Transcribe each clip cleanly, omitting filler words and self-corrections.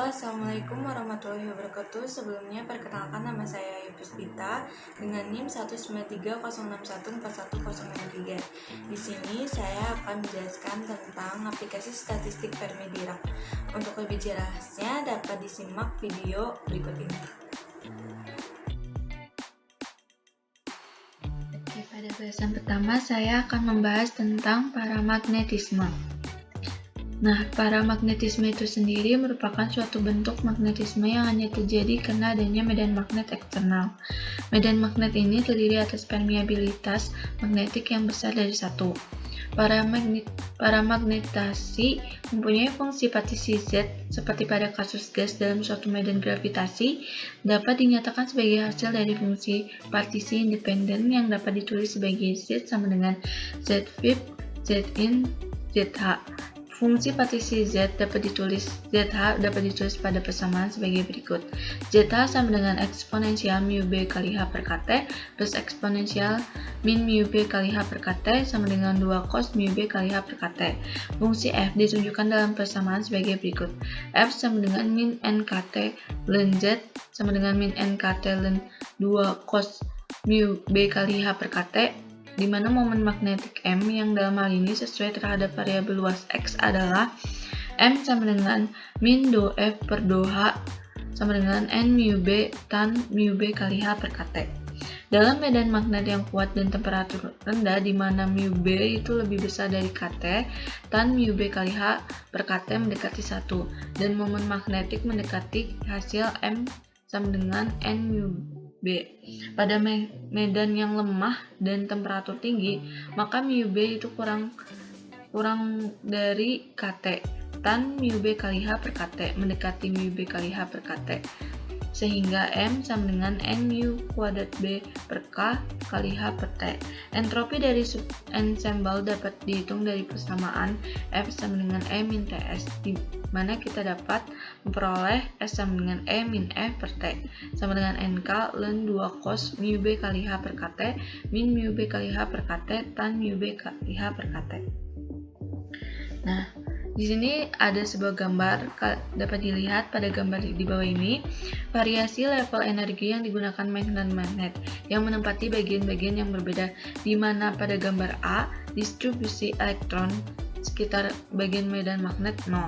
Halo, Assalamualaikum warahmatullahi wabarakatuh. Sebelumnya, perkenalkan nama saya Puspita dengan NIM 19306141063. Di sini saya akan menjelaskan tentang aplikasi statistik Fermi Dirac. Untuk lebih jelasnya dapat disimak video berikut ini. Oke, pada bahasan pertama saya akan membahas tentang paramagnetisme. Nah, paramagnetisme itu sendiri merupakan suatu bentuk magnetisme yang hanya terjadi karena adanya medan magnet eksternal. Medan magnet ini terdiri atas permeabilitas magnetik yang besar dari 1. Paramagnetasi mempunyai fungsi partisi Z seperti pada kasus gas dalam suatu medan gravitasi dapat dinyatakan sebagai hasil dari fungsi partisi independen yang dapat ditulis sebagai Z sama dengan ZVIP, Zin, ZH. Fungsi partisi ZH dapat ditulis pada persamaan sebagai berikut. ZH sama dengan eksponensial mu B kali H per KT plus eksponensial min mu B kali H per KT sama dengan 2 cos mu B kali H per KT. Fungsi F ditunjukkan dalam persamaan sebagai berikut. F sama dengan min NKT ln Z sama dengan min NKT ln 2 cos mu B kali H per KT, di mana momen magnetik M yang dalam hal ini sesuai terhadap variabel luas X adalah M sama dengan min do F per do H sama dengan N mu B tan mu B kali H per KT. Dalam medan magnet yang kuat dan temperatur rendah di mana mu B itu lebih besar dari KT, tan mu B kali H per KT mendekati 1 dan momen magnetik mendekati hasil M sama dengan N mu B. Pada medan yang lemah dan temperatur tinggi, maka mu B itu kurang dari KT, tan mu B kali H per KT mendekati mu B kali H per KT, sehingga M sama dengan N mu kuadrat B per K kali H per T. Entropi dari subensemble dapat dihitung dari persamaan F sama dengan E min Ts, di mana kita dapat memperoleh S sama dengan E min E per T sama dengan NK ln 2 cos mu B kali H per KT min mu B kali H per KT tan mu B kali H per KT. Nah, di sini ada sebuah gambar, dapat dilihat pada gambar di bawah ini, variasi level energi yang digunakan magnet yang menempati bagian-bagian yang berbeda, di mana pada gambar A, distribusi elektron sekitar bagian medan magnet 0,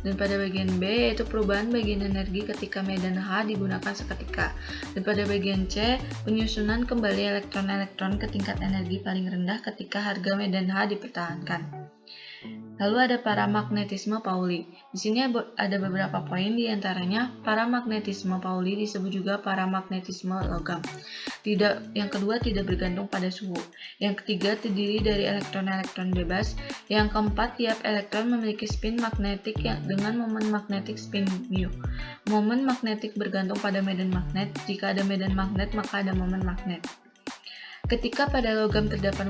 dan pada bagian B yaitu perubahan bagian energi ketika medan H digunakan seketika, dan pada bagian C, penyusunan kembali elektron-elektron ke tingkat energi paling rendah ketika harga medan H dipertahankan. Lalu ada paramagnetisme Pauli. Di sini ada beberapa poin, di antaranya paramagnetisme Pauli disebut juga paramagnetisme logam. Yang kedua tidak bergantung pada suhu. Yang ketiga terdiri dari elektron-elektron bebas. Yang keempat tiap elektron memiliki spin magnetik dengan momen magnetik spin mu. Momen magnetik bergantung pada medan magnet. Jika ada medan magnet maka ada momen magnet. Ketika pada logam terdapat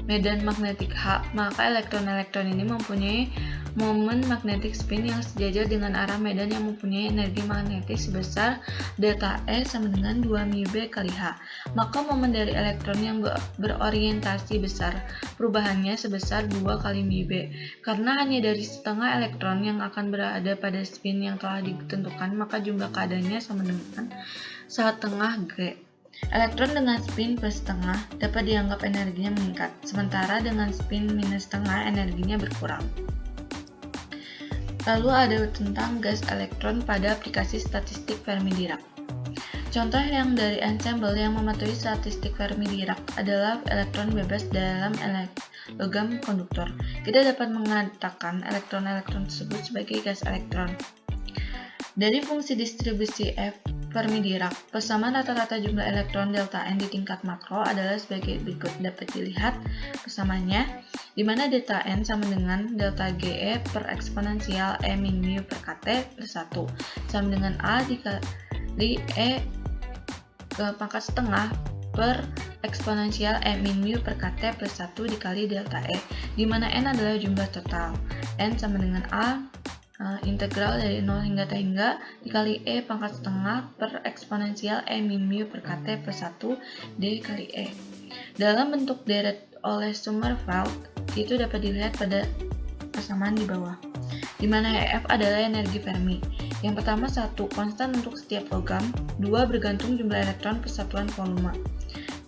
medan magnetik H, maka elektron-elektron ini mempunyai momen magnetic spin yang sejajar dengan arah medan yang mempunyai energi magnetik sebesar delta E sama dengan 2 mu B kali H. Maka momen dari elektron yang berorientasi besar, perubahannya sebesar 2 kali mu B. Karena hanya dari setengah elektron yang akan berada pada spin yang telah ditentukan, maka jumlah keadaannya sama dengan setengah G. Elektron dengan spin plus setengah dapat dianggap energinya meningkat, sementara dengan spin minus setengah energinya berkurang. Lalu ada tentang gas elektron pada aplikasi statistik Fermi Dirac. Contoh yang dari ensemble yang mematuhi statistik Fermi Dirac adalah elektron bebas dalam logam konduktor. Kita dapat mengatakan elektron-elektron tersebut sebagai gas elektron. Dari fungsi distribusi F Fermi Dirac, persamaan rata-rata jumlah elektron delta N di tingkat makro adalah sebagai berikut. Dapat dilihat persamaannya, di mana delta N sama dengan delta GE per eksponensial E min mu per KT plus 1, sama dengan A dikali E ke pangkat setengah per eksponensial E min mu per KT plus 1 dikali delta E, di mana N adalah jumlah total. N sama dengan A integral dari 0 hingga T hingga dikali E pangkat setengah per eksponensial E min mu per KT plus 1 D kali E. Dalam bentuk deret oleh Sommerfeld, itu dapat dilihat pada persamaan di bawah, di mana EF adalah energi Fermi. Yang pertama 1. Konstan untuk setiap logam. 2. Bergantung jumlah elektron per satuan volume.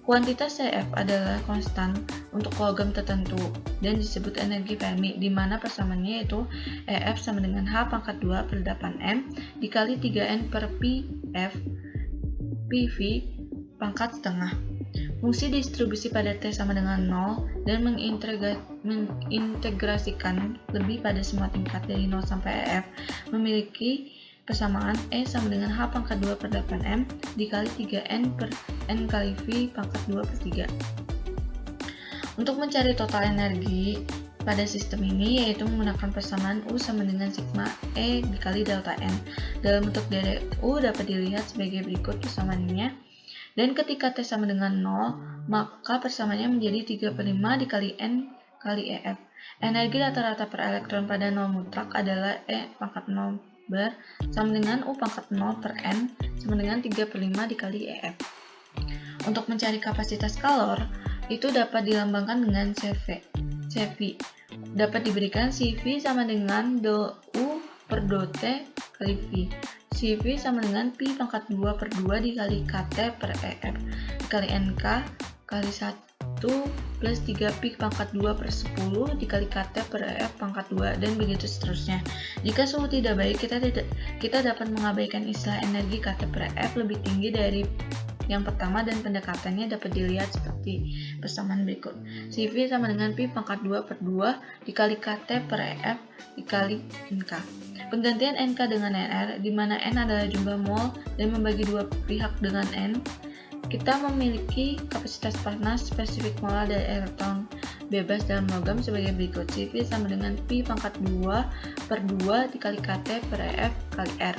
Kuantitas CF adalah konstan untuk logam tertentu dan disebut energi Fermi, di mana persamaannya yaitu EF sama dengan H pangkat 2 per 8M dikali 3N per PF PV pangkat setengah. Fungsi distribusi pada T sama dengan 0 dan mengintegrasikan lebih pada semua tingkat dari 0 sampai EF memiliki persamaan E sama dengan H pangkat 2 per 8M dikali 3N per N kali V pangkat 2 per 3. Untuk mencari total energi pada sistem ini yaitu menggunakan persamaan U sama dengan sigma E dikali delta N. Dalam bentuk deret U dapat dilihat sebagai berikut persamaannya. Dan ketika T sama dengan 0, maka persamaannya menjadi 3/5 dikali N kali EF. Energi rata-rata per elektron pada 0 mutlak adalah E pangkat 0 bar sama dengan U pangkat 0 per N sama dengan 3/5 dikali EF. Untuk mencari kapasitas kalor, itu dapat dilambangkan dengan CV. Dapat diberikan CV sama dengan dou per dot kali V. CV sama dengan Pi pangkat 2 per 2 dikali KT per EF dikali NK kali 1 plus 3 Pi pangkat 2 per 10 dikali KT per EF pangkat 2 dan begitu seterusnya. Jika suhu tidak baik, kita dapat mengabaikan istilah energi KT per EF lebih tinggi dari yang pertama dan pendekatannya dapat dilihat seperti persamaan berikut. CV sama dengan Pi pangkat 2 per 2 dikali KT per EF dikali NK. Penggantian NK dengan NR, di mana N adalah jumlah mol dan membagi dua pihak dengan N, kita memiliki kapasitas panas spesifik molar dari elektron bebas dalam logam sebagai berikut. CV sama dengan Pi pangkat 2 per 2 dikali KT per EF kali R.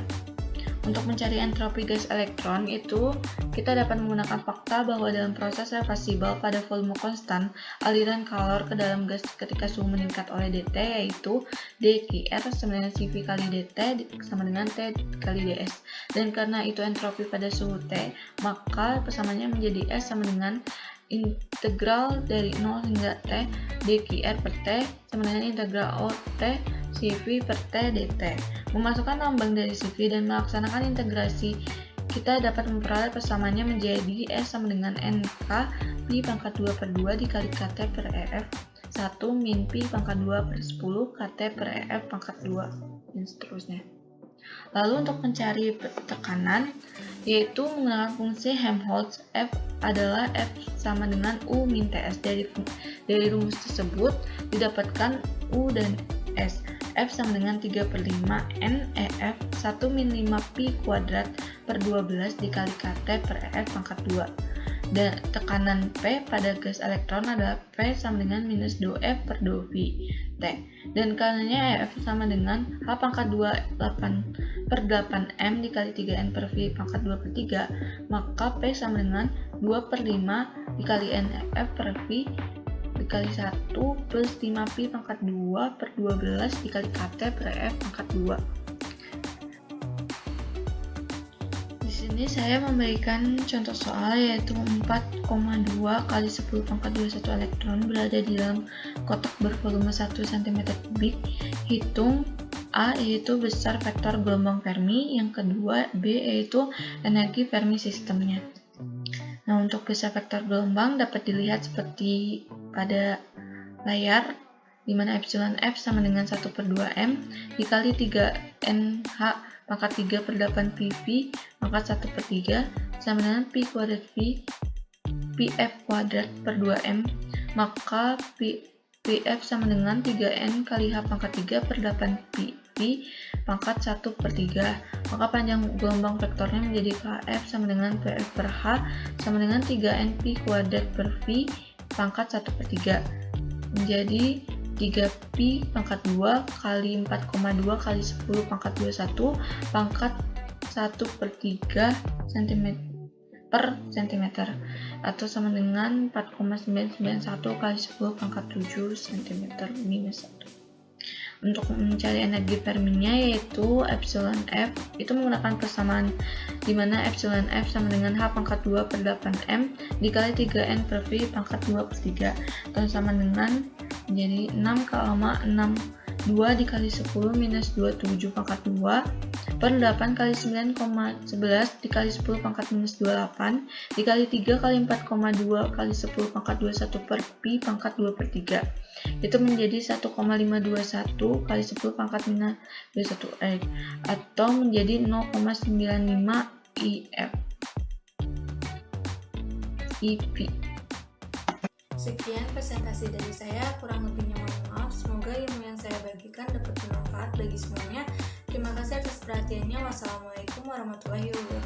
Untuk mencari entropi gas elektron itu, kita dapat menggunakan fakta bahwa dalam proses reversibel pada volume konstan, aliran kalor ke dalam gas ketika suhu meningkat oleh dT yaitu dQr sama dengan CV kali dT sama dengan T kali ds. Dan karena itu entropi pada suhu T, maka persamaannya menjadi S sama dengan integral dari 0 hingga T dQr per T sama dengan integral OT CV per T dt. Memasukkan lambang dari CV dan melaksanakan integrasi, kita dapat memperoleh persamaannya menjadi S sama dengan NK Pi pangkat 2 per 2 dikali KT per EF 1 min Pi pangkat 2 per 10 KT per EF pangkat 2 dan seterusnya. Lalu untuk mencari tekanan, yaitu menggunakan fungsi Helmholtz, F adalah F sama dengan U min TS. Dari rumus tersebut didapatkan U dan S. F sama dengan 3/5 N EF 1 min 5 Pi kuadrat per 12 dikali KT per EF pangkat 2. Dan tekanan P pada gas elektron adalah P sama dengan minus dou F per dou V T. Dan karenanya EF sama dengan H pangkat 2 8 per 8M dikali 3N per V pangkat 2 per 3, maka P sama dengan 2/5 dikali NF per V dikali 1 plus 5 Pi pangkat 2 per 12 dikali KT per EF pangkat 2. Di sini saya memberikan contoh soal yaitu 4,2 kali 10 pangkat 21 elektron berada di dalam kotak bervolume 1 cm3. Hitung A yaitu besar vektor gelombang Fermi, yang kedua B yaitu energi Fermi sistemnya. Nah, untuk besar vektor gelombang dapat dilihat seperti pada layar, di mana epsilon F sama dengan 1/2M dikali 3NH pangkat 3 per 8 PV pangkat 1/3 sama dengan Pi kuadrat V PF kuadrat per 2M, maka PF sama dengan 3N kali H pangkat 3 per 8 PV pangkat 1/3, maka panjang gelombang vektornya menjadi KF sama dengan PF per H sama dengan 3N Pi kuadrat per V pangkat 1/3 menjadi 3 Pi pangkat 2 kali 4,2 kali 10 pangkat 21 pangkat 1/3 cm per cm atau sama dengan 4,991 kali 10 pangkat 7 cm minus 1. Untuk mencari energi Ferminya yaitu epsilon F itu menggunakan persamaan di mana epsilon F sama dengan H pangkat 2 per 8M dikali 3N per V pangkat 2/3 atau sama dengan menjadi 6,62 dikali 10 minus 27 pangkat 2 per 8 kali 9,11 dikali 10 pangkat minus 28 dikali 3 kali 4,2 kali 10 pangkat 21 per pi pangkat 2 per 3. Itu menjadi 1,521 kali 10 pangkat minus 21 atau menjadi 0,95 IP. Sekian presentasi dari saya, kurang lebihnya mohon maaf. Semoga ilmu yang saya bagikan dapat bermanfaat bagi semuanya. Terima kasih atas perhatiannya. Wassalamualaikum warahmatullahi wabarakatuh.